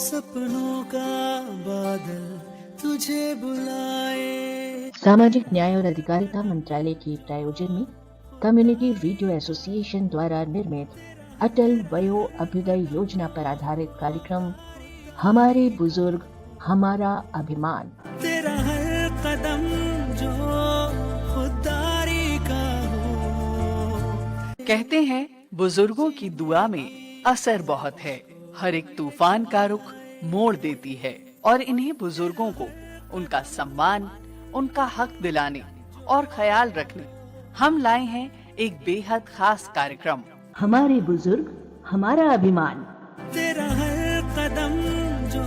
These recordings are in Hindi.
सपनों का बादल तुझे बुलाए। सामाजिक न्याय और अधिकारिता मंत्रालय के प्रायोजन में कम्युनिटी रेडियो एसोसिएशन द्वारा निर्मित अटल वयो अभ्युदय योजना पर आधारित कार्यक्रम हमारे बुजुर्ग हमारा अभिमान। तेरा हर कदम जो खुददारी का हो। कहते हैं बुजुर्गों की दुआ में असर बहुत है, हर एक तूफान का रुख मोड़ देती है। और इन्हीं बुजुर्गों को उनका सम्मान, उनका हक दिलाने और ख्याल रखने हम लाए हैं एक बेहद खास कार्यक्रम हमारे बुजुर्ग हमारा अभिमान। तेरा हर कदम जो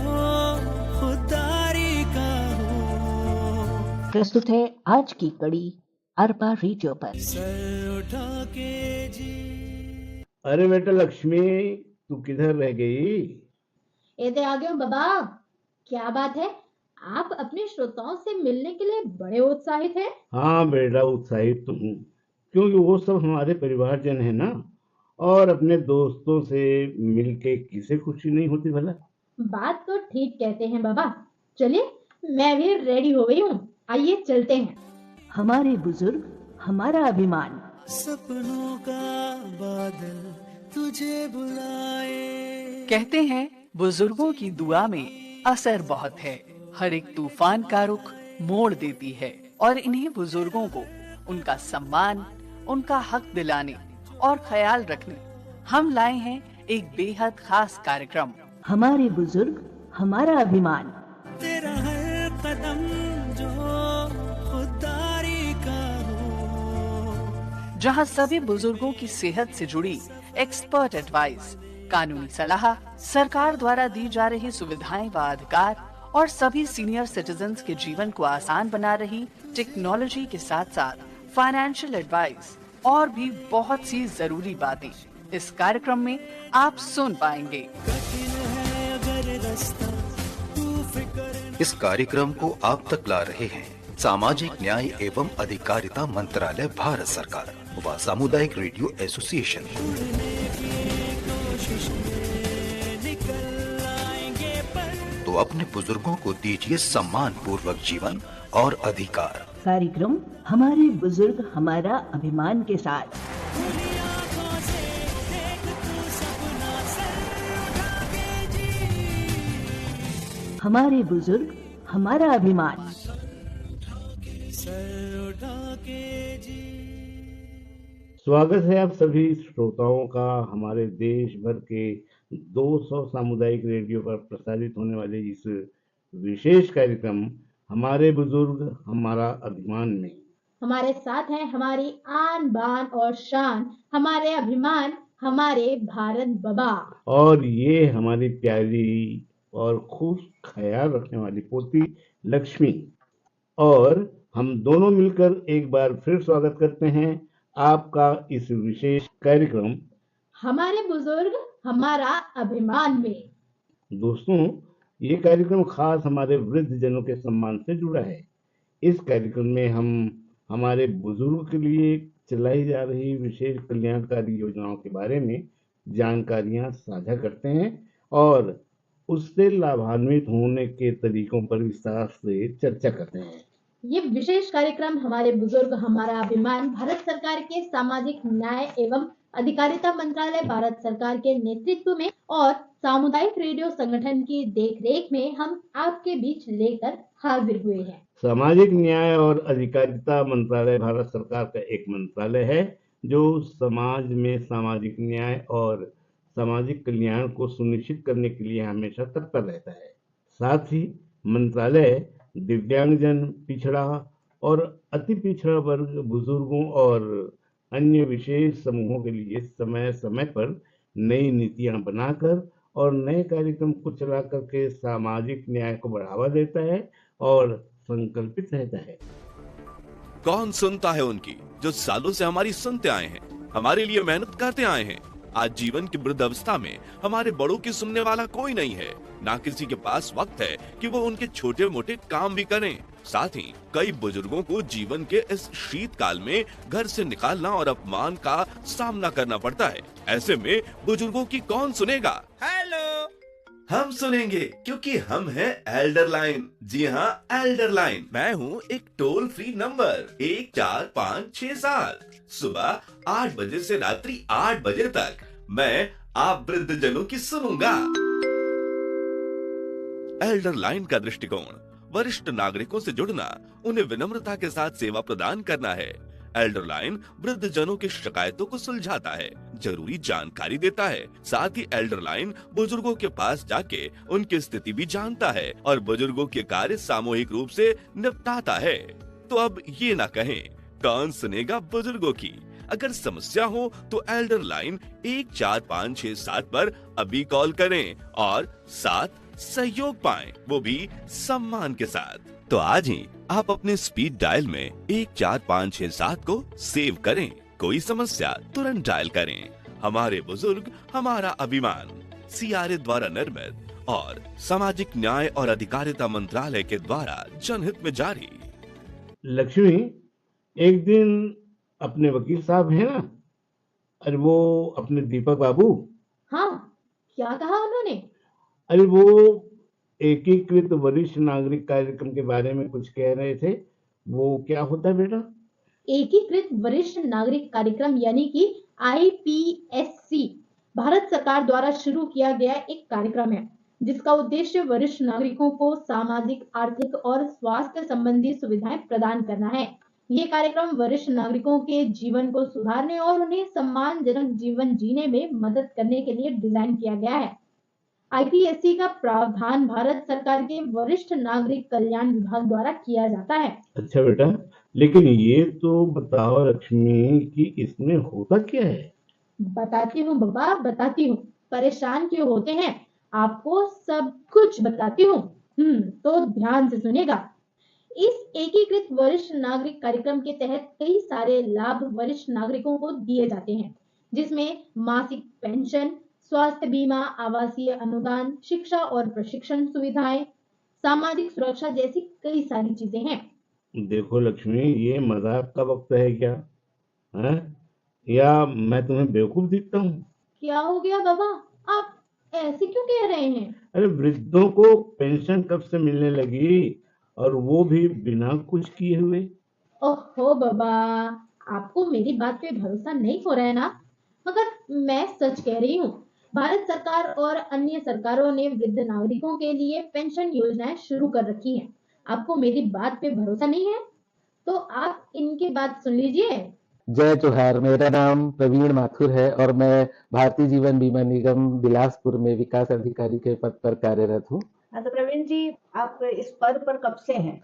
खुददारी का हो। प्रस्तुत है आज की कड़ी अरबा रेडियो पर। सर उठा के जी। अरे बेटा लक्ष्मी, तू किधर रह गई? इधर आ गए हो बाबा। क्या बात है, आप अपने श्रोताओं से मिलने के लिए बड़े उत्साहित हैं? हाँ बेटा, उत्साहित तो हूँ, क्योंकि वो सब हमारे परिवारजन है ना, और अपने दोस्तों से मिलके किसे खुशी नहीं होती भला। बात तो ठीक कहते हैं बाबा। चलिए, मैं भी रेडी हो गई हूँ, आइए चलते हैं। हमारे बुजुर्ग हमारा अभिमान। सपनों का बादल तुझे बुलाए। कहते हैं बुजुर्गों की दुआ में असर बहुत है, हर एक तूफान का रुख मोड़ देती है। और इन्हीं बुजुर्गों को उनका सम्मान, उनका हक दिलाने और ख्याल रखने हम लाए हैं एक बेहद खास कार्यक्रम हमारे बुजुर्ग हमारा अभिमान। तेरा हर कदम जो खुददारी का हो। जहां सभी बुजुर्गों की सेहत से जुड़ी एक्सपर्ट एडवाइस, कानूनी सलाह, सरकार द्वारा दी जा रही सुविधाएं व अधिकार और सभी सीनियर सिटीजन्स के जीवन को आसान बना रही टेक्नोलॉजी के साथ साथ फाइनेंशियल एडवाइस और भी बहुत सी जरूरी बातें इस कार्यक्रम में आप सुन पाएंगे। कठिन है अगर रास्ता, तू फिक्र इस कार्यक्रम को आप तक ला रहे हैं सामाजिक न्याय एवं अधिकारिता मंत्रालय, भारत सरकार व सामुदायिक रेडियो एसोसिएशन। तो अपने बुजुर्गों को दीजिए सम्मान पूर्वक जीवन और अधिकार। कार्यक्रम हमारे बुजुर्ग हमारा अभिमान के साथ। हमारे बुजुर्ग हमारा अभिमान। सर उठा के जी। स्वागत है आप सभी श्रोताओं का हमारे देश भर के 200 सामुदायिक रेडियो पर प्रसारित होने वाले इस विशेष कार्यक्रम हमारे बुजुर्ग हमारा अभिमान में। हमारे साथ हैं हमारी आन बान और शान, हमारे अभिमान, हमारे भारत बाबा। और ये हमारी प्यारी और खूब ख्याल रखने वाली पोती लक्ष्मी। और हम दोनों मिलकर एक बार फिर स्वागत करते हैं आपका इस विशेष कार्यक्रम हमारे बुजुर्ग हमारा अभिमान में। दोस्तों, ये कार्यक्रम खास हमारे वृद्ध जनों के सम्मान से जुड़ा है। इस कार्यक्रम में हम हमारे बुजुर्गों के लिए चलाई जा रही विशेष कल्याणकारी योजनाओं के बारे में जानकारियां साझा करते हैं और उससे लाभान्वित होने के तरीकों पर विस्तार से चर्चा करते हैं। ये विशेष कार्यक्रम हमारे बुजुर्ग हमारा अभिमान भारत सरकार के सामाजिक न्याय एवं अधिकारिता मंत्रालय, भारत सरकार के नेतृत्व में और सामुदायिक रेडियो संगठन की देखरेख में हम आपके बीच लेकर हाजिर हुए हैं। सामाजिक न्याय और अधिकारिता मंत्रालय भारत सरकार का एक मंत्रालय है जो समाज में सामाजिक न्याय और सामाजिक कल्याण को सुनिश्चित करने के लिए हमेशा तत्पर रहता है। साथ ही मंत्रालय दिव्यांगजन, पिछड़ा और अति पिछड़ा वर्ग, बुजुर्गों और अन्य विशेष समूहों के लिए समय समय पर नई नीतियां बनाकर और नए कार्यक्रम को चला करके सामाजिक न्याय को बढ़ावा देता है और संकल्पित रहता है। कौन सुनता है उनकी जो सालों से हमारी सुनते आए हैं, हमारे लिए मेहनत करते आए हैं। आज जीवन की वृद्ध अवस्था में हमारे बड़ों की सुनने वाला कोई नहीं है, ना किसी के पास वक्त है कि वो उनके छोटे मोटे काम भी करें। साथ ही कई बुजुर्गों को जीवन के इस शीतकाल में घर से निकालना और अपमान का सामना करना पड़ता है। ऐसे में बुजुर्गों की कौन सुनेगा? हेलो, हम सुनेंगे क्योंकि हम हैं एल्डर लाइन। जी हाँ, एल्डर लाइन। मैं हूँ एक टोल फ्री नंबर 14567। सुबह 8 बजे से रात्रि 8 बजे तक मैं आप वृद्ध जनों की सुनूंगा। एल्डर लाइन का दृष्टिकोण वरिष्ठ नागरिकों से जुड़ना, उन्हें विनम्रता के साथ सेवा प्रदान करना है। एल्डर लाइन वृद्ध जनों की शिकायतों को सुलझाता है, जरूरी जानकारी देता है। साथ ही एल्डर लाइन बुजुर्गों के पास जाके उनकी स्थिति भी जानता है और बुजुर्गों के कार्य सामूहिक रूप से निपटाता है। तो अब ये ना कहें कौन सुनेगा बुजुर्गों की। अगर समस्या हो तो एल्डर लाइन 14567 पर अभी कॉल करें और साथ सहयोग पाएं, वो भी सम्मान के साथ। तो आज ही आप अपने स्पीड डायल में 14567 को सेव करें। कोई समस्या तुरंत डायल करें। हमारे बुजुर्ग हमारा अभिमान। CRA द्वारा निर्मित और सामाजिक न्याय और अधिकारिता मंत्रालय के द्वारा जनहित में जारी। लक्ष्मी, एक दिन अपने वकील साहब है ना, अरे वो अपने दीपक बाबू, हाँ, क्या कहा उन्होंने? अरे वो एकीकृत वरिष्ठ नागरिक कार्यक्रम के बारे में कुछ कह रहे थे। वो क्या होता है बेटा? एकीकृत वरिष्ठ नागरिक कार्यक्रम यानी कि IPSC भारत सरकार द्वारा शुरू किया गया एक कार्यक्रम है जिसका उद्देश्य वरिष्ठ नागरिकों को सामाजिक, आर्थिक और स्वास्थ्य संबंधी सुविधाएं प्रदान करना है। ये कार्यक्रम वरिष्ठ नागरिकों के जीवन को सुधारने और उन्हें सम्मानजनक जीवन जीने में मदद करने के लिए डिजाइन किया गया है। IPSC का प्रावधान भारत सरकार के वरिष्ठ नागरिक कल्याण विभाग द्वारा किया जाता है। अच्छा बेटा, लेकिन ये तो बताओ लक्ष्मी कि इसमें होता क्या है? बताती हूँ बाबा, बताती हूँ। परेशान क्यों होते हैं? आपको सब कुछ बताती हूँ। तो ध्यान से सुनेगा। इस एकीकृत वरिष्ठ नागरिक कार्यक्रम के तहत कई सारे लाभ वरिष्ठ नागरिकों को दिए जाते हैं, जिसमें मासिक पेंशन, स्वास्थ्य बीमा, आवासीय अनुदान, शिक्षा और प्रशिक्षण सुविधाएं, सामाजिक सुरक्षा जैसी कई सारी चीजें हैं। देखो लक्ष्मी, ये मजाक का वक्त है क्या? है या मैं तुम्हें बेवकूफ दिखता हूँ? क्या हो गया बाबा, आप ऐसे क्यों कह रहे हैं? अरे वृद्धों को पेंशन कब से मिलने लगी, और वो भी बिना कुछ किए हुए? ओहो बाबा, आपको मेरी बात पे भरोसा नहीं हो रहा है ना? मगर मैं सच कह रही हूँ। भारत सरकार और अन्य सरकारों ने वृद्ध नागरिकों के लिए पेंशन योजनाएं शुरू कर रखी हैं। आपको मेरी बात पे भरोसा नहीं है तो आप इनकी बात सुन लीजिए। जय जोहार। मेरा नाम प्रवीण माथुर है और मैं भारतीय जीवन बीमा निगम बिलासपुर में विकास अधिकारी के पद पर कार्यरत हूँ। तो प्रवीण जी, आप इस पद पर कब से हैं?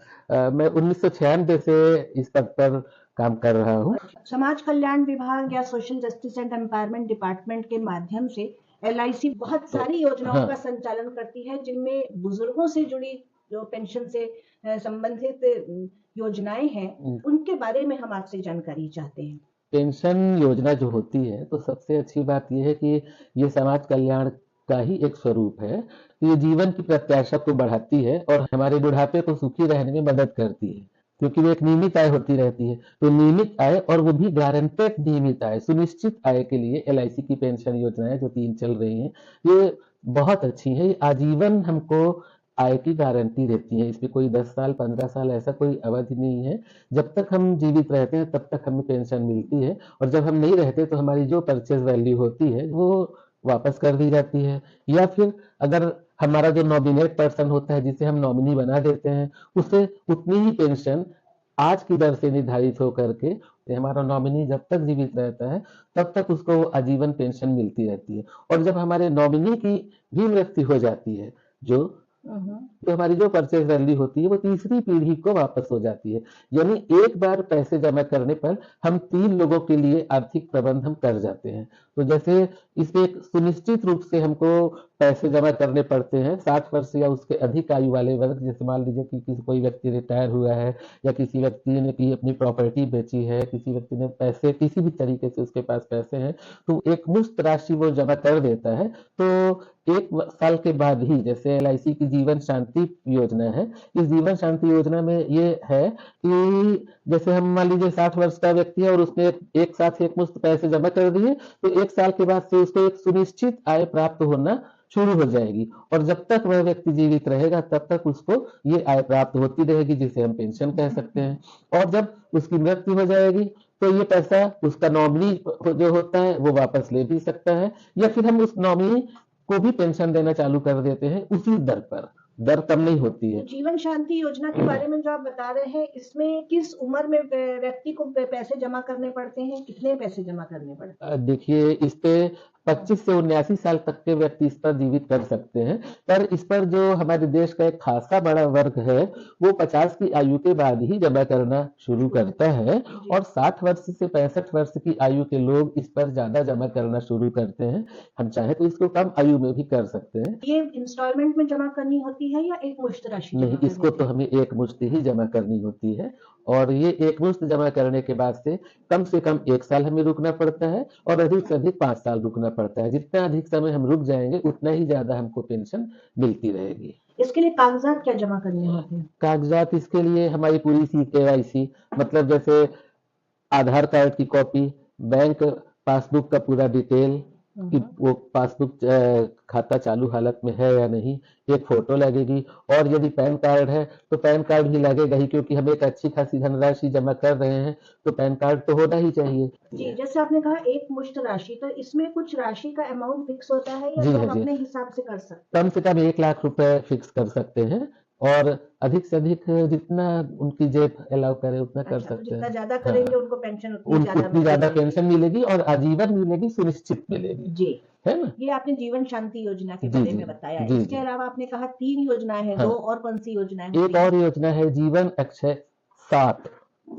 मैं 1996 से इस पद पर काम कर रहा हूँ। समाज कल्याण विभाग या social justice and empowerment department के माध्यम से LIC बहुत सारी योजनाओं का संचालन करती है, जिनमें बुजुर्गों से जुड़ी जो पेंशन से संबंधित योजनाएं हैं उनके बारे में हम आपसे जानकारी चाहते हैं। पेंशन योजना जो होती है तो सबसे अच्छी बात यह है कि ये समाज कल्याण का ही एक स्वरूप है। ये जीवन की प्रत्याशा को बढ़ाती है और हमारे बुढ़ापे को सुखी रहने में मदद करती है, क्योंकि वो एक नियमित आय होती रहती है। तो नियमित आय, और वो भी गारंटेड नियमित आय, सुनिश्चित आय के लिए LIC की पेंशन योजनाएं जो 3 चल रही हैं, ये बहुत अच्छी है। ये आजीवन हमको आय की गारंटी देती है। इसमें कोई 10 साल 15 साल ऐसा कोई अवधि नहीं है। जब तक हम जीवित रहते हैं तब तक हमें पेंशन मिलती है, और जब हम नहीं रहते तो हमारी जो परचेज वैल्यू होती है वो वापस कर दी जाती है। या फिर अगर हमारा जो नॉमिनेट पर्सन होता है, जिसे हम नॉमिनी बना देते हैं, उसे उतनी ही पेंशन आज की दर से निर्धारित होकर के हमारा नॉमिनी जब तक जीवित रहता है तब तक उसको आजीवन पेंशन मिलती रहती है। और जब हमारे नॉमिनी की भी मृत्यु हो जाती है, तो हमारी जो परचेज वैल्यू होती है वो तीसरी पीढ़ी को वापस हो जाती है। यानी एक बार पैसे जमा करने पर हम 3 लोगों के लिए आर्थिक प्रबंध हम कर जाते हैं। तो जैसे इसमें एक सुनिश्चित रूप से हमको पैसे जमा करने पड़ते हैं। 60 वर्ष या उसके अधिक आयु वाले वर्ग, जैसे मान लीजिए कि कोई व्यक्ति रिटायर हुआ है, या किसी व्यक्ति ने की अपनी प्रॉपर्टी बेची है, किसी व्यक्ति ने पैसे किसी भी तरीके से उसके पास पैसे हैं, तो एक मुश्त राशि वो जमा कर देता है। तो 1 साल के बाद ही, जैसे LIC की जीवन शांति योजना है, इस जीवन शांति योजना में ये है कि जैसे हम मान लीजिए 60 वर्ष का व्यक्ति है और उसने एक साथ एक मुश्त पैसे जमा कर दिए, तो 1 साल के बाद से उसको एक सुनिश्चित आय प्राप्त होना शुरू हो जाएगी, और जब तक वह व्यक्ति जीवित रहेगा तब तक उसको ये आय प्राप्त होती रहेगी, जिसे हम पेंशन कह सकते हैं। और जब उसकी मृत्यु हो जाएगी तो ये पैसा उसका नॉमिनी जो होता है वो वापस ले भी सकता है, या फिर हम उस नॉमिनी को भी पेंशन देना चालू कर देते हैं उसी दर पर। दर कम नहीं होती है। जीवन शांति योजना के बारे में जो आप बता रहे हैं, इसमें किस उम्र में व्यक्ति को पैसे जमा करने पड़ते हैं, कितने पैसे जमा करने पड़ते हैं? देखिए, इस पे 25 से 79 साल तक के व्यक्ति इस पर जीवित कर सकते हैं, पर इस पर जो हमारे देश का एक खासा बड़ा वर्ग है वो 50 की आयु के बाद ही जमा करना शुरू करता है, और 60 वर्ष से 65 वर्ष की आयु के लोग इस पर ज्यादा जमा करना शुरू करते हैं। हम चाहे तो इसको कम आयु में भी कर सकते हैं। ये इंस्टॉलमेंट में जमा करनी होती है या एक मुश्त राशि? नहीं, इसको तो हमें एक मुश्त ही जमा करनी होती है, और ये एक मुश्त जमा करने के बाद से कम 1 साल हमें रुकना पड़ता है, और अधिक से अधिक 5 साल रुकना पड़ता है। जितना अधिक समय हम रुक जाएंगे उतना ही ज्यादा हमको पेंशन मिलती रहेगी। इसके लिए कागजात क्या जमा करने होते हैं? कागजात इसके लिए हमारी पूरी सी KYC, मतलब जैसे आधार कार्ड की कॉपी, बैंक पासबुक का पूरा डिटेल कि वो पासबुक खाता चालू हालत में है या नहीं, एक फोटो लगेगी, और यदि पैन कार्ड है तो पैन कार्ड भी लगेगा ही, क्योंकि हम एक अच्छी खासी धनराशि जमा कर रहे हैं तो पैन कार्ड तो होना ही चाहिए। जी, जैसे आपने कहा एक मुश्त राशि, तो इसमें कुछ राशि का अमाउंट फिक्स होता है या जी तो हाँ, हम जी। अपने हिसाब से कर सकते कम से कम 1 लाख रुपए फिक्स कर सकते हैं, और अधिक से अधिक जितना उनकी जेब अलाउ करे उतना कर हैं? सकते जितना हैं। ज्यादा करेंगे उनको पेंशन उतनी उतनी ज्यादा मिलेगी। पेंशन मिलेगी, और आजीवन मिलेगी, सुनिश्चित मिलेगी, जी, है ना। ये आपने जीवन शांति योजना के जी, बारे जी, में बताया। जी, इसके जी। अलावा आपने कहा 3 योजनाएं हैं, हाँ। 2 और कौन सी योजनाएं एक होती हैं? और योजना है जीवन अक्षय 7,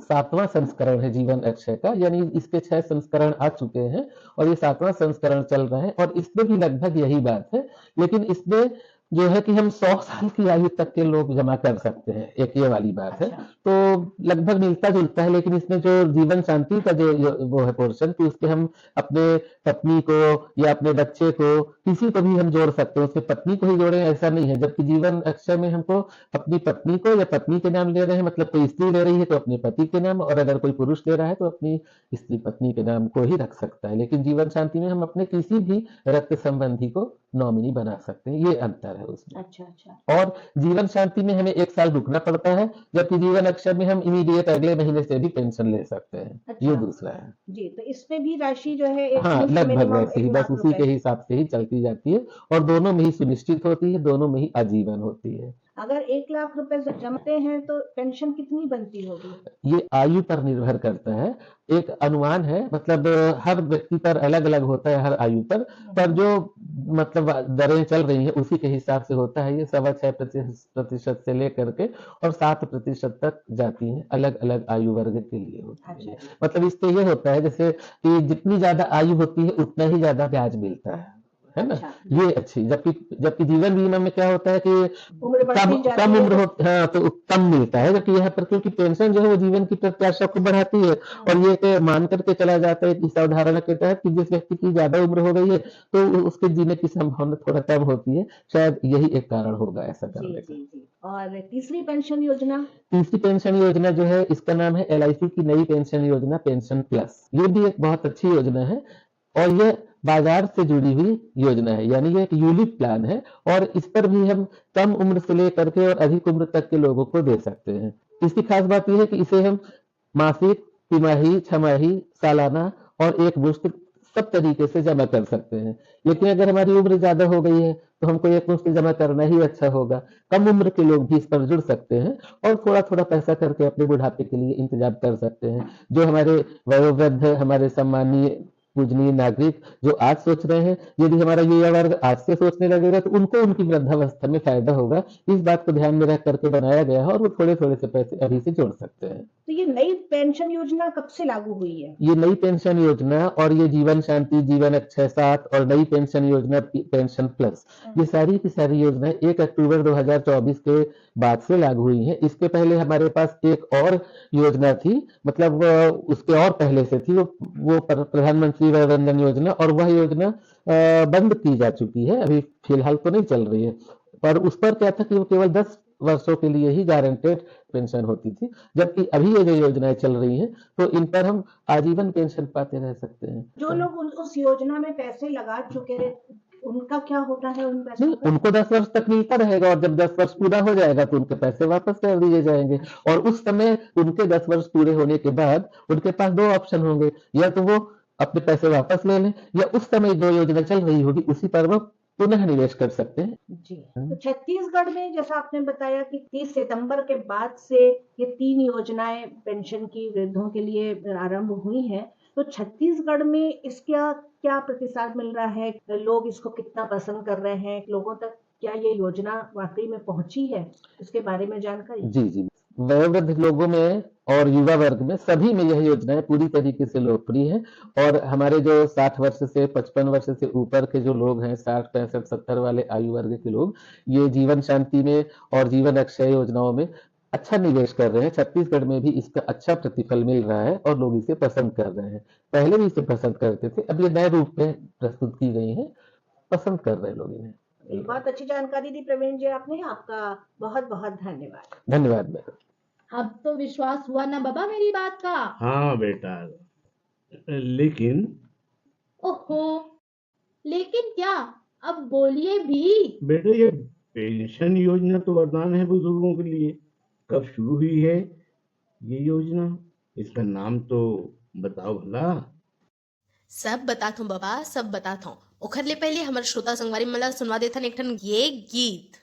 7वां संस्करण है जीवन अक्षय का, यानी इसके 6 संस्करण आ चुके हैं और ये 7वां संस्करण चल रहा है, और इसमें भी लगभग यही बात है, लेकिन इसमें जो है कि हम 100 साल की आयु तक के लोग जमा कर सकते हैं, एक ये वाली बात है। अच्छा। तो लगभग मिलता जुलता है, लेकिन इसमें जो जीवन शांति का जो वो है पोर्शन, कि उसके हम अपने पत्नी को या अपने बच्चे को, किसी को भी हम जोड़ सकते हैं, उसमें पत्नी को ही जोड़े ऐसा नहीं है। जबकि जीवन अक्षय में हमको अपनी पत्नी को या पत्नी के नाम ले रहे हैं, मतलब कोई स्त्री ले रही है तो अपने पति के नाम, और अगर कोई पुरुष ले रहा है तो अपनी स्त्री पत्नी के नाम को ही रख सकता है। लेकिन जीवन शांति में हम अपने किसी भी रक्त संबंधी को नॉमिनी बना सकते हैं, ये अंतर है उसमें। अच्छा अच्छा। और जीवन शांति में हमें 1 साल रुकना पड़ता है, जबकि जीवन अक्षय में हम इमीडिएट अगले महीने से भी पेंशन ले सकते हैं। अच्छा। ये दूसरा है। जी, तो इसमें भी राशि जो है एक हाँ, मुश्त लगभग मिनिमम वैसे ही, 1 बस लाख उसी के रुपए। हिसाब से ही चलती जाती है, और दोनों में ही सुनिश्चित होती है, दोनों में ही आजीवन होती है। अगर 1 लाख रुपए जमते हैं तो पेंशन कितनी बनती होगी? ये आयु पर निर्भर करता है, एक अनुमान है, मतलब हर व्यक्ति पर अलग अलग होता है, हर आयु पर जो मतलब दरें चल रही हैं उसी के हिसाब से होता है। ये 6.25% से लेकर के और 7% तक जाती हैं, अलग अलग आयु वर्ग के लिए होती है। अच्छा। मतलब इससे ये होता है जैसे कि जितनी ज्यादा आयु होती है उतना ही ज्यादा ब्याज मिलता है ना। अच्छा। ये अच्छी, जबकि जीवन बीमा में क्या होता है कि उम्र बढ़ती जाती कम है उम्र तो- हो, हाँ, तो कम मिलता है। जबकि यहाँ पर क्योंकि पेंशन जो है वो जीवन की प्रत्याशा को बढ़ाती है, और ये कि मान करके चला जाता है इस अवधारणा के तहत कि जिस व्यक्ति की ज्यादा उम्र हो गई है तो उसके जीने की संभावना थोड़ा कम होती है। शायद यही एक कारण होगा ऐसा जी करने जी का। जी। और तीसरी पेंशन योजना? तीसरी पेंशन योजना जो है, इसका नाम है LIC की नई पेंशन योजना, पेंशन प्लस। ये भी एक बहुत अच्छी योजना है, और ये बाजार से जुड़ी हुई योजना है, यानी ये एक यूलिप प्लान है, और इस पर भी हम कम उम्र से लेकर के और अधिक उम्र तक के लोगों को दे सकते हैं। इसकी खास बात यह है कि इसे हम मासिक, तिमाही, छमाही, सालाना और एक मुश्त सब तरीके से जमा कर सकते हैं। लेकिन अगर हमारी उम्र ज्यादा हो गई है तो हमको एक मुश्त जमा करना ही अच्छा होगा। कम उम्र के लोग भी इस पर जुड़ सकते हैं और थोड़ा थोड़ा पैसा करके अपने बुढ़ापे के लिए इंतजाम कर सकते हैं। जो हमारे वयोवृद्ध, हमारे सम्मानीय पूजनीय नागरिक जो आज सोच रहे हैं, यदि हमारा युवा वर्ग आज से सोचने लगेगा तो उनको उनकी वृद्धावस्था में फायदा होगा। इस बात को ध्यान में रख करके बनाया गया है, और वो थोड़े थोड़े से पैसे अभी से जोड़ सकते हैं। तो ये नई पेंशन योजना कब से लागू हुई है? ये नई पेंशन योजना और ये जीवन शांति, जीवन अक्षय 7 और नई पेंशन योजना पेंशन प्लस, ये सारी की सारी योजनाएं 1 अक्टूबर 2024 के बाद से लागू हुई हैं। इसके पहले हमारे पास एक और योजना थी, मतलब उसके और पहले से थी, वो प्रधानमंत्री वय वंदन योजना, और वह योजना बंद की जा चुकी है, अभी फिलहाल तो नहीं चल रही है। पर उस पर क्या था कि वो केवल 10 वर्षों के लिए ही गारंटेड पेंशन होती थी, जबकि अभी ये जो योजनाएं चल रही हैं तो इन पर हम आजीवन पेंशन पाते रह सकते हैं। जो लोग उस योजना में पैसे लगा चुके उनका क्या होता है उन पैसों नहीं, का? उनको 10 वर्ष तक मिलता रहेगा और जब 10 वर्ष पूरा हो जाएगा तो उनके पैसे वापस कर दिए जाएंगे। और उस समय उनके 10 वर्ष पूरे होने के बाद उनके पास 2 ऑप्शन होंगे, या तो वो अपने पैसे वापस ले लें, या उस समय जो योजना चल रही होगी उसी पर वो पुनः निवेश कर सकते हैं। जी, तो छत्तीसगढ़ में जैसा आपने बताया कि 30 सितंबर के बाद से ये 3 योजनाएं पेंशन की वृद्धों के लिए आरंभ हुई हैं, तो छत्तीसगढ़ में इसका क्या प्रतिसाद मिल रहा है? लोग इसको कितना पसंद कर रहे हैं? लोगों तक क्या ये योजना वाकई में पहुंची है? इसके बारे में जानकारी। जी जी, वयोवृद्ध लोगों में और युवा वर्ग में सभी में यह योजनाएं पूरी तरीके से लोकप्रिय है। और हमारे जो 60 वर्ष से 55 वर्ष से ऊपर के जो लोग हैं, 60, 65, 70 वाले आयु वर्ग के लोग, ये जीवन शांति में और जीवन अक्षय योजनाओं में अच्छा निवेश कर रहे हैं। छत्तीसगढ़ में भी इसका अच्छा प्रतिफल मिल रहा है और लोग इसे पसंद कर रहे हैं। पहले भी इसे पसंद करते थे, अब ये नए रूप में प्रस्तुत की गई है, पसंद कर रहे हैं लोग इन्हें। बहुत अच्छी जानकारी दी प्रवीण जी आपने, आपका बहुत बहुत धन्यवाद। धन्यवाद मैडम। अब तो विश्वास हुआ ना बाबा मेरी बात का? हाँ बेटा, लेकिन ओहो, लेकिन क्या? अब बोलिए भी। बेटा, ये पेंशन योजना तो वरदान है बुजुर्गों के लिए। कब शुरू हुई है ये योजना? इसका नाम तो बताओ भला। सब बतात हूँ बाबा, सब बतात हूँ। ओखर ले पहले हमारे श्रोता संगवारी मला सुनवा देथन एक ठन ये गीत।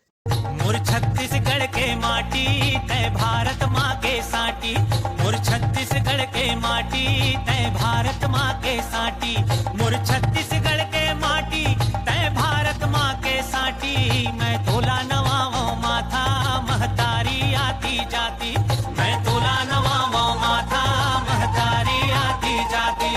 मोर छत्तीसगढ़ के माटी तय भारत माँ के साटी, मोर छत्तीसगढ़ के माटी तय भारत माँ के साटी, मोर छत्तीसगढ़ के माटी तय भारत माँ के साटी। मैं तोला नवाओ माथा महतारी आती जाती, मैं तोला नवाओ माथा महतारी आती जाती।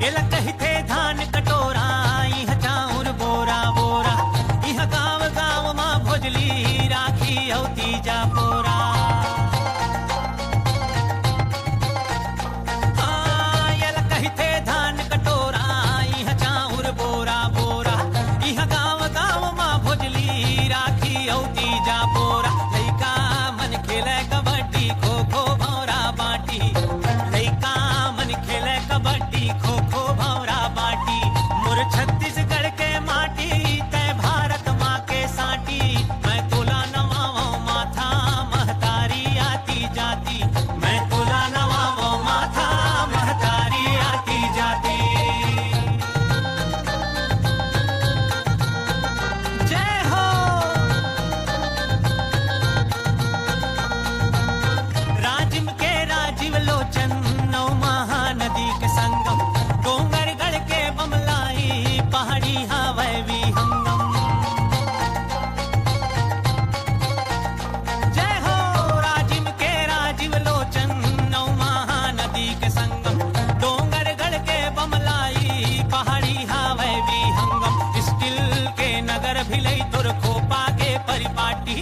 एला कहिथे धान कटोरा, इह चाउर बोरा बोरा, इह गाँव गाँव माँ भोजली राखी औ तीजा पोरा। हाँ, एला कहिथे धान कटोरा, इह चाउर बोरा बोरा, इह गाँव गाँव माँ भोजली राखी औ तीजा पोरा। लइका मन खेले कबड्डी खो खो भौरा बाटी, लइका मन खेले कबड्डी खो खो भौरा बाटी। मोर छत्तीसगढ़ के माटी तय भारत माँ के साटी, मैं तोला नवाओ माथा महतारी आती जाती, मैं तोला नवाओ माथा महतारी आती जाती। जय हो। राजिम के राजीव लोचन नौ महानदी के संगम, डोंगरगढ़ के बमलाई पहाड़ी हवै विहंगम। जय हो। राजिम के राजीव लोचन नौ महानदी के संगम, डोंगरगढ़ के बमलाई पहाड़ी हवै विहंगम। स्टील के नगर भिलई तुर खोपा के परिपाटी,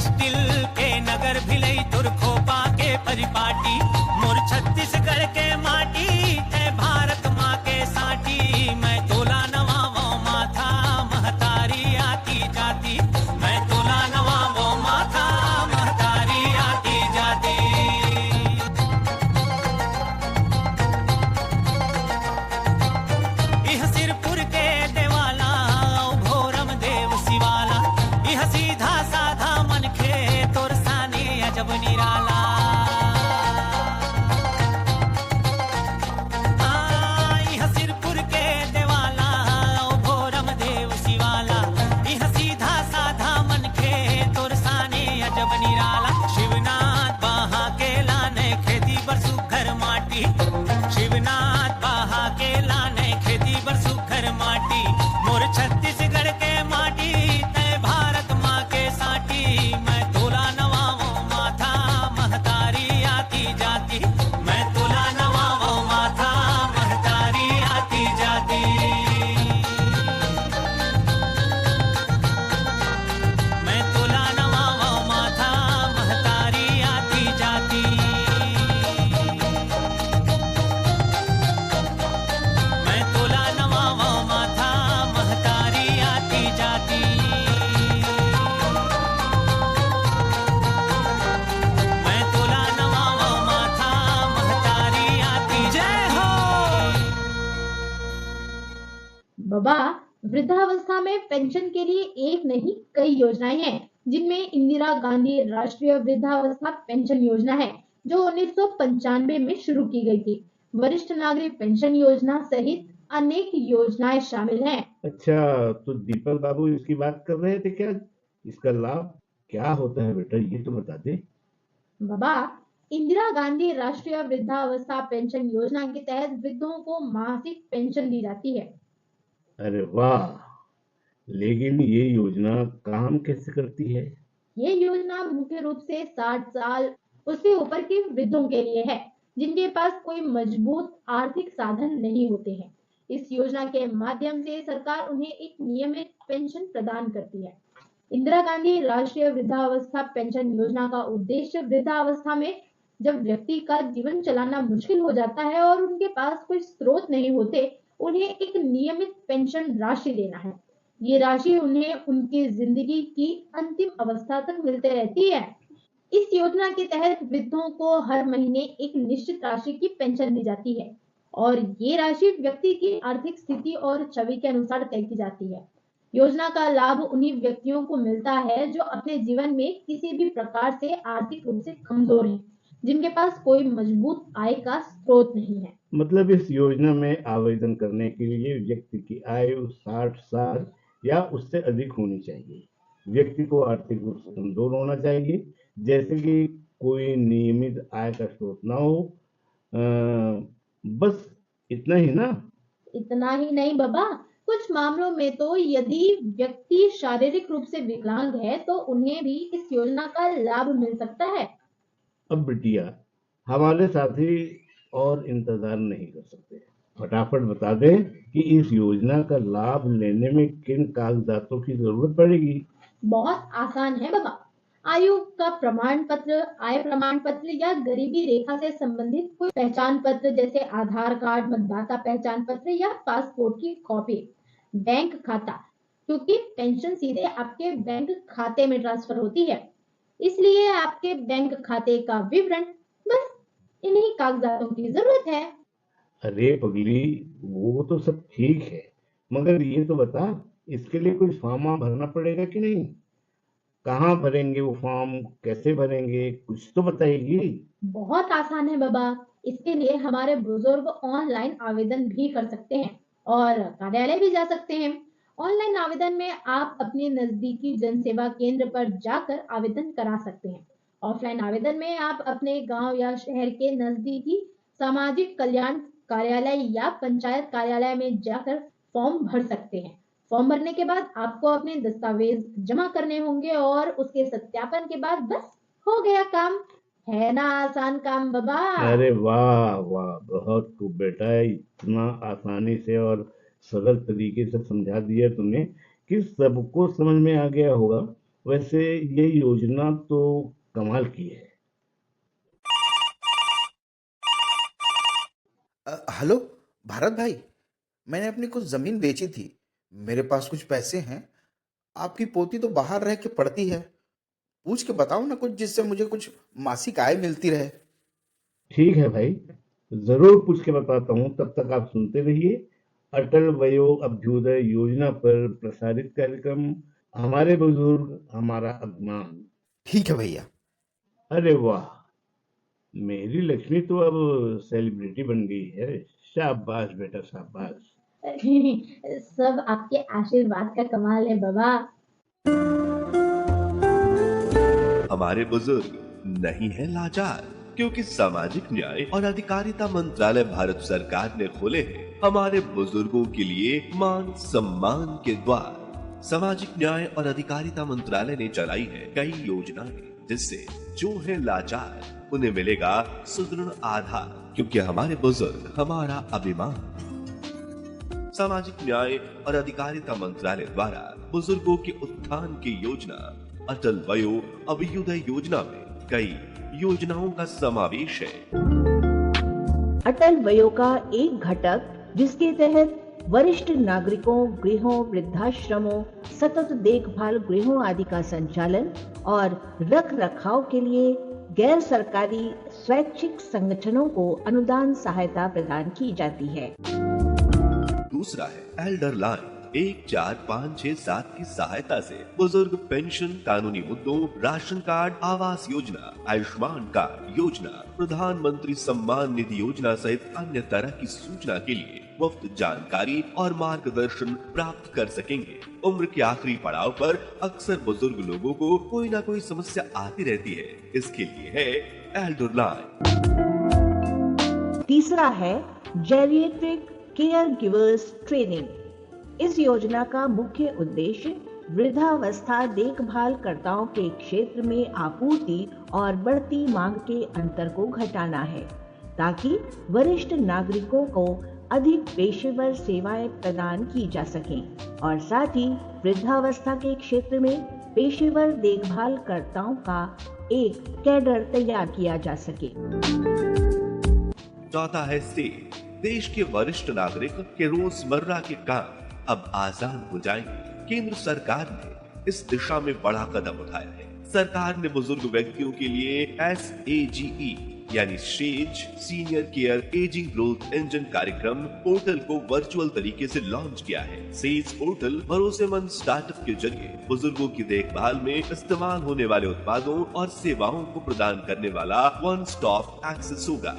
स्टील के नगर भिलई तुर खोपा के परिपाटी। मोर छत्तीसगढ़ के माटी है भारत माँ के साटी, मैं तोला नवाओ माथा महतारी आती जाती, मैं तोला नवाओ माथा महतारी आती जाती। इह सिरपुर के देवाला भोरम देव शिवाला, इह सीधा साधा मन खे तोर साने अजब निराला। इह सिरपुर के देवाला भोरम देव शिवाला, इह सीधा साधा मन खे तोर साने अजब निराला। शिवनाथ बहा के लाने खेती बर सुघर माटी, शिवनाथ बहा के लाने खेती बर सुघर माटी। मोर छत्तीसगढ़ के माटी तय भारत माँ के साटी, मैं तोला नवाओ माथा महतारी आती जाती, मैं तोला नवाओ माथा महतारी आती जाती। मैं तोला नवाओ माथा महतारी आती जाती। बाबा, वृद्धावस्था में पेंशन के लिए एक नहीं कई योजनाएं हैं, जिनमें इंदिरा गांधी राष्ट्रीय वृद्धावस्था पेंशन योजना है, जो 1995 में शुरू की गई थी। वरिष्ठ नागरिक पेंशन योजना सहित अनेक योजनाएं शामिल हैं। अच्छा, तो दीपक बाबू इसकी बात कर रहे थे क्या? इसका लाभ क्या होता है बेटा, ये तो बता दे। बाबा, इंदिरा गांधी राष्ट्रीय वृद्धावस्था पेंशन योजना के तहत वृद्धों को मासिक पेंशन दी जाती है। अरे वाह, लेकिन ये योजना काम कैसे करती है? ये योजना मुख्य रूप से 60 साल उससे ऊपर के वृद्धों के लिए है, जिनके पास कोई मजबूत आर्थिक साधन नहीं होते हैं। इस योजना के माध्यम से सरकार उन्हें एक नियमित पेंशन प्रदान करती है। इंदिरा गांधी राष्ट्रीय वृद्धावस्था पेंशन योजना का उद्देश्य वृद्धावस्था में जब व्यक्ति का जीवन चलाना मुश्किल हो जाता है और उनके पास कोई स्रोत नहीं होते, उन्हें एक नियमित पेंशन राशि देना है। ये राशि उन्हें उनकी जिंदगी की अंतिम अवस्था तक मिलते रहती है। इस योजना के तहत वृद्धों को हर महीने एक निश्चित राशि की पेंशन दी जाती है और ये राशि व्यक्ति की आर्थिक स्थिति और छवि के अनुसार तय की जाती है। योजना का लाभ उन्हीं व्यक्तियों को मिलता है जो अपने जीवन में किसी भी प्रकार से आर्थिक रूप से कमजोर हैं, जिनके पास कोई मजबूत आय का स्रोत नहीं है। मतलब इस योजना में आवेदन करने के लिए व्यक्ति की आयु 60 साल या उससे अधिक होनी चाहिए। व्यक्ति को आर्थिक रूप से कमजोर होना चाहिए, जैसे कि कोई नियमित आय का स्रोत ना हो। बस इतना ही ना? इतना ही नहीं बाबा, कुछ मामलों में तो यदि व्यक्ति शारीरिक रूप से विकलांग है तो उन्हें भी इस योजना का लाभ मिल सकता है। अब बिटिया, हमारे साथी और इंतजार नहीं कर सकते, फटाफट बता दे कि इस योजना का लाभ लेने में किन कागजातों की जरूरत पड़ेगी? बहुत आसान है बाबा। आयु का प्रमाण पत्र, आय प्रमाण पत्र या गरीबी रेखा से संबंधित कोई पहचान पत्र जैसे आधार कार्ड, मतदाता पहचान पत्र या पासपोर्ट की कॉपी, बैंक खाता, क्योंकि पेंशन सीधे आपके बैंक खाते में ट्रांसफर होती है, इसलिए आपके बैंक खाते का विवरण, बस इन्हीं कागजातों की जरूरत है। अरे पगली, वो तो सब ठीक है, मगर ये तो बता, इसके लिए कोई फॉर्म भरना पड़ेगा कि नहीं? कहाँ भरेंगे वो फॉर्म, कैसे भरेंगे, कुछ तो बताएगी। बहुत आसान है बाबा। इसके लिए हमारे बुजुर्ग ऑनलाइन आवेदन भी कर सकते हैं और कार्यालय भी जा सकते हैं। ऑनलाइन आवेदन में आप अपने नजदीकी जन सेवा केंद्र पर जाकर आवेदन करा सकते हैं। ऑफलाइन आवेदन में आप अपने गांव या शहर के नजदीकी सामाजिक कल्याण कार्यालय या पंचायत कार्यालय में जाकर फॉर्म भर सकते हैं। फॉर्म भरने के बाद आपको अपने दस्तावेज जमा करने होंगे और उसके सत्यापन के बाद बस हो गया काम। है ना आसान काम बाबा? अरे वाह वाह, बहुत खूब बेटा, इतना आसानी से और सरल तरीके से समझा दिया तुमने कि सबको समझ में आ गया होगा। वैसे ये योजना तो कमाल की है। हेलो भारत भाई, मैंने अपनी कुछ जमीन बेची थी, मेरे पास कुछ पैसे हैं। आपकी पोती तो बाहर रह के पढ़ती है, पूछ के बताओ ना कुछ, जिससे मुझे कुछ मासिक आय मिलती रहे। ठीक है भाई, जरूर पूछ के बताता हूँ। तब तक आप सुनते रहिए अटल वयो अभ्युदय योजना पर प्रसारित कार्यक्रम हमारे बुजुर्ग हमारा अभिमान। ठीक है भैया। अरे वाह, मेरी लक्ष्मी तो अब सेलिब्रिटी बन गई है। शाबाश बेटा, शाबाश। सब आपके आशीर्वाद का कमाल है बाबा। हमारे बुजुर्ग नहीं है लाचार, क्योंकि सामाजिक न्याय और अधिकारिता मंत्रालय भारत सरकार ने खोले हैं हमारे बुजुर्गों के लिए मान सम्मान के द्वार। सामाजिक न्याय और अधिकारिता मंत्रालय ने चलाई है कई योजनाएं, जिससे जो है लाचार उन्हें मिलेगा सुदृढ़ आधार, क्योंकि हमारे बुजुर्ग हमारा अभिमान। सामाजिक न्याय और अधिकारिता मंत्रालय द्वारा बुजुर्गों के उत्थान की योजना अटल वयो अभ्युदय योजना में कई योजनाओं का समावेश है। अटल वयो का एक घटक, जिसके तहत वरिष्ठ नागरिकों, गृहों, वृद्धाश्रमों, सतत देखभाल गृहों आदि का संचालन और रख रखाव के लिए गैर सरकारी स्वैच्छिक संगठनों को अनुदान सहायता प्रदान की जाती है। दूसरा है एल्डर लाइन। 14567 की सहायता से बुजुर्ग पेंशन, कानूनी मुद्दों, ration card, Awas Yojana, Ayushman card योजना, प्रधानमंत्री सम्मान निधि योजना सहित अन्य तरह की सूचना के लिए मुफ्त जानकारी और मार्गदर्शन प्राप्त कर सकेंगे। उम्र के आखिरी पड़ाव पर अक्सर बुजुर्ग लोगों को कोई ना कोई समस्या आती रहती है, इसके लिए है एल्डर लाइन। तीसरा है जेरिएट्रिक केयर गिवर्स ट्रेनिंग। इस योजना का मुख्य उद्देश्य वृद्धावस्था देखभालकर्ताओं के क्षेत्र में आपूर्ति और बढ़ती मांग के अंतर को घटाना है, ताकि वरिष्ठ नागरिकों को अधिक पेशेवर सेवाएं प्रदान की जा सकें और साथ ही वृद्धावस्था के क्षेत्र में पेशेवर देखभालकर्ताओं का एक कैडर तैयार किया जा सके। चौथा है सेव। देश के वरिष्ठ नागरिक के रोजमर्रा के काम अब आसान हो जाएंगे। केंद्र सरकार ने इस दिशा में बड़ा कदम उठाया है। सरकार ने बुजुर्ग व्यक्तियों के लिए SAGE यानी says senior care ageing growth engine कार्यक्रम पोर्टल को वर्चुअल तरीके से लॉन्च किया है। सेज पोर्टल भरोसेमंद स्टार्टअप के जरिए बुजुर्गों की देखभाल में इस्तेमाल होने वाले उत्पादों और सेवाओं को प्रदान करने वाला वन स्टॉप एक्सेस होगा।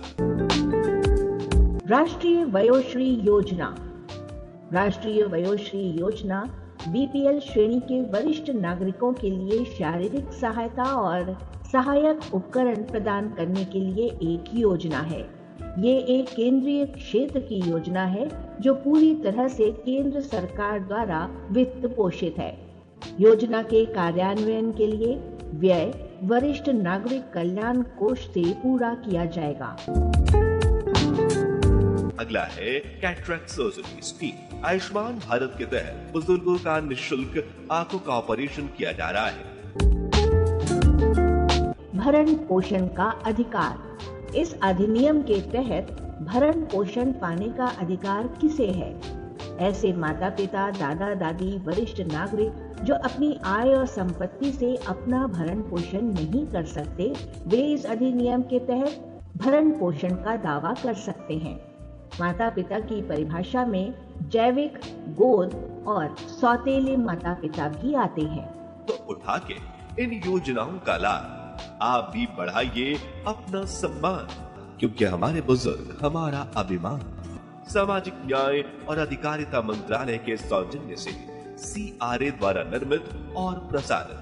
राष्ट्रीय वयोश्री योजना। राष्ट्रीय वयोश्री योजना BPL श्रेणी के वरिष्ठ नागरिकों के लिए शारीरिक सहायता और सहायक उपकरण प्रदान करने के लिए एक योजना है। ये एक केंद्रीय क्षेत्र की योजना है जो पूरी तरह से केंद्र सरकार द्वारा वित्त पोषित है। योजना के कार्यान्वयन के लिए व्यय वरिष्ठ नागरिक कल्याण कोष से पूरा किया जाएगा। अगला है cataract surgery scheme. Ayushman Bharat के तहत बुजुर्गों का निःशुल्क आंखों का ऑपरेशन किया जा रहा है। भरण पोषण का अधिकार। इस अधिनियम के तहत भरण पोषण पाने का अधिकार किसे है? ऐसे माता पिता, दादा दादी, वरिष्ठ नागरिक जो अपनी आय और संपत्ति से अपना भरण पोषण नहीं कर सकते, वे इस अधिनियम के तहत भरण पोषण का दावा कर सकते हैं। माता पिता की परिभाषा में जैविक, गोद और सौतेले माता पिता भी आते हैं। तो उठा के इन योजनाओं का लाभ आप भी बढ़ाइए अपना सम्मान, क्योंकि हमारे बुजुर्ग हमारा अभिमान। सामाजिक न्याय और अधिकारिता मंत्रालय के सौजन्य से CRA द्वारा निर्मित और प्रसारित।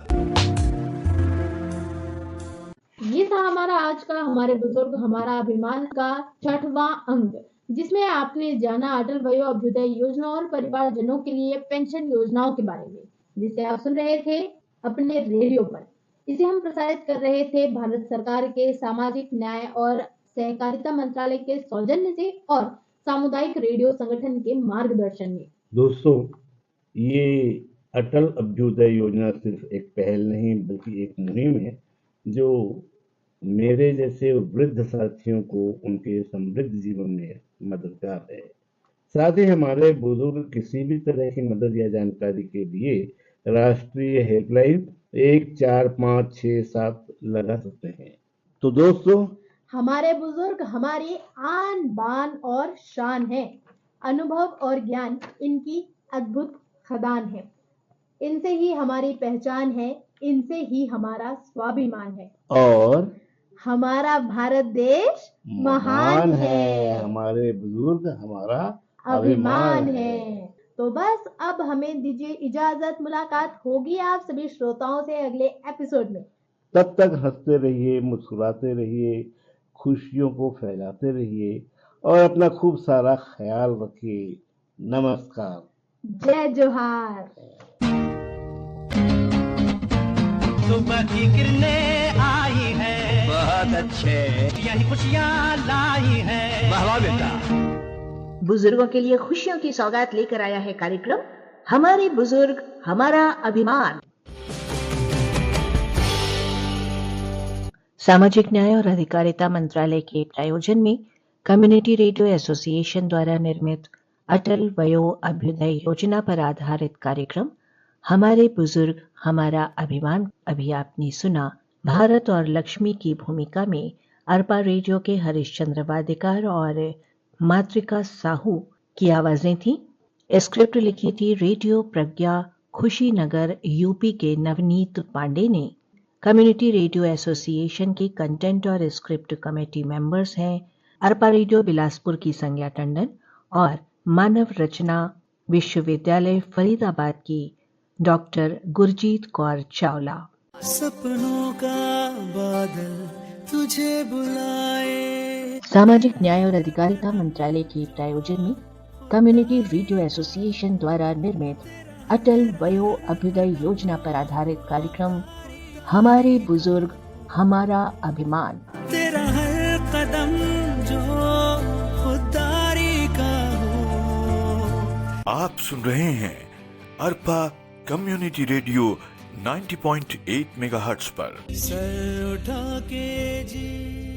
ये था हमारा आज का हमारे बुजुर्ग हमारा अभिमान का 6वां अंक, जिसमें आपने जाना अटल वयो अभ्युदय योजना और परिवारजनों के लिए पेंशन योजनाओं के बारे में, जिसे आप सुन रहे थे अपने रेडियो पर। इसे हम प्रसारित कर रहे थे भारत सरकार के सामाजिक न्याय और सहकारिता मंत्रालय के सौजन्य से और सामुदायिक रेडियो संगठन के मार्गदर्शन में। दोस्तों, ये अटल अभ्युदय योजना सिर्फ एक पहल नहीं बल्कि एक मुहिम है जो मेरे जैसे वृद्ध साथियों को उनके समृद्ध जीवन में मददगार है। साथ ही हमारे बुजुर्ग किसी भी तरह की मदद या जानकारी के लिए राष्ट्रीय हेल्पलाइन 14567 लगा सकते हैं। तो दोस्तों, हमारे बुजुर्ग हमारी आन बान और शान है। अनुभव और ज्ञान इनकी अद्भुत खदान है। इनसे ही हमारी पहचान है, इनसे ही हमारा स्वाभिमान है और हमारा भारत देश महान है। हमारे बुजुर्ग हमारा अभिमान है। तो बस अब हमें दीजिए इजाजत। मुलाकात होगी आप सभी श्रोताओं से अगले एपिसोड में। तब तक हंसते रहिए, मुस्कुराते रहिए, खुशियों को फैलाते रहिए और अपना खूब सारा ख्याल रखिए। नमस्कार। जय जोहार। सुबह की किरणें आई है, बहुत अच्छे, यही खुशियाँ लाई है। वाह वाह बेटा। बुजुर्गों के लिए खुशियों की सौगात लेकर आया है कार्यक्रम हमारे बुजुर्ग हमारा अभिमान। सामाजिक न्याय और अधिकारिता मंत्रालय के प्रायोजन में कम्युनिटी रेडियो एसोसिएशन द्वारा निर्मित अटल वयो अभ्युदय योजना पर आधारित कार्यक्रम हमारे बुजुर्ग हमारा अभिमान अभी आपने सुना। भारत और लक्ष्मी की भूमिका में अरपा रेडियो के हरिश्चंद्र वादिकार और मातृका साहू की आवाजें थी। स्क्रिप्ट लिखी थी रेडियो प्रज्ञा खुशीनगर यूपी के नवनीत पांडे ने। कम्युनिटी रेडियो एसोसिएशन की कंटेंट और स्क्रिप्ट कमेटी मेंबर्स हैं अरपा रेडियो बिलासपुर की संज्ञा टंडन और मानव रचना विश्वविद्यालय फरीदाबाद की डॉक्टर गुरजीत कौर चावला। सपनों का बादल तुझे बुलाए। सामाजिक न्याय और अधिकारिता मंत्रालय के प्रायोजन में कम्युनिटी रेडियो एसोसिएशन द्वारा निर्मित अटल वयो अभ्युदय योजना पर आधारित कार्यक्रम हमारे बुजुर्ग हमारा अभिमान। तेरा हर कदम जो खुददारी का हो। आप सुन रहे हैं अरपा कम्युनिटी रेडियो 90.8 मेगाहर्ट्ज पर। सर उठा के जी